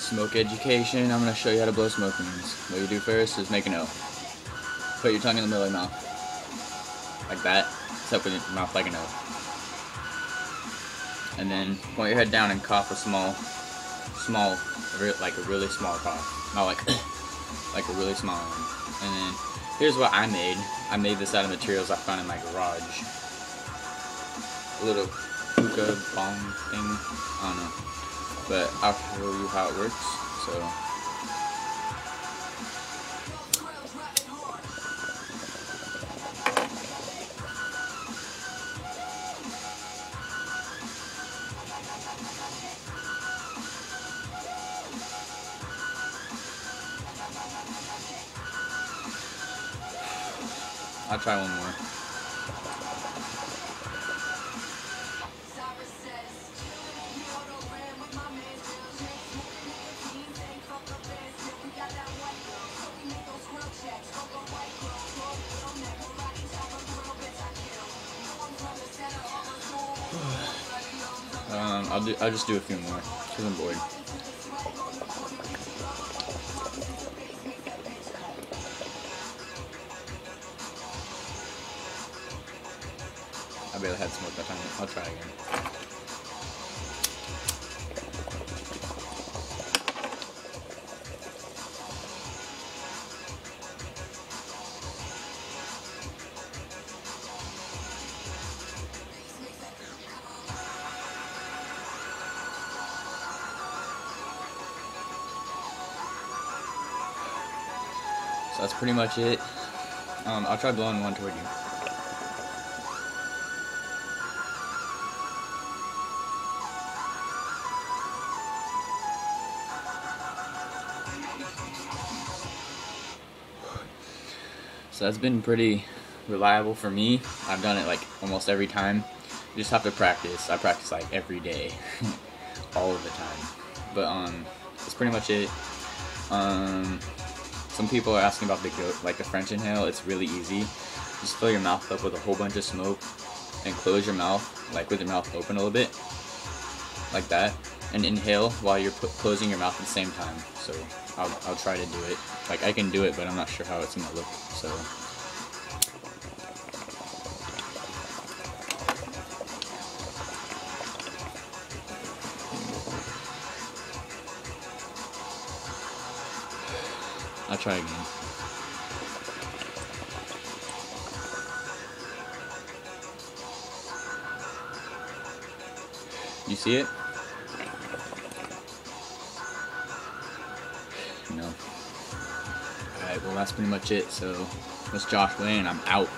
Smoke education. I'm going to show you how to blow smoke rings. What you do first is make an O. Put your tongue in the middle of your mouth. Like that. Except with your mouth like an O. And then point your head down and cough a like a really small cough. Not like, like a really small one. And then, here's what I made. I made this out of materials I found in my garage. A little hookah bomb thing. I don't know. But I'll show you how it works. So I'll try one more. I'll just do a few more because I'm bored. I barely had smoke that time. I'll try again. So that's pretty much it. I'll try blowing one toward you. So that's been pretty reliable for me. I've done it like almost every time. You just have to practice. I practice like every day, all of the time. But that's pretty much it. Some people are asking about the French inhale. It's really easy. Just fill your mouth up with a whole bunch of smoke and close your mouth, like with your mouth open a little bit, like that, and inhale while you're closing your mouth at the same time. So I'll try to do it. Like I can do it, but I'm not sure how it's gonna look. So. I'll try again. You see it? No. Alright, well that's pretty much it. So, that's Josh Wayne and I'm out.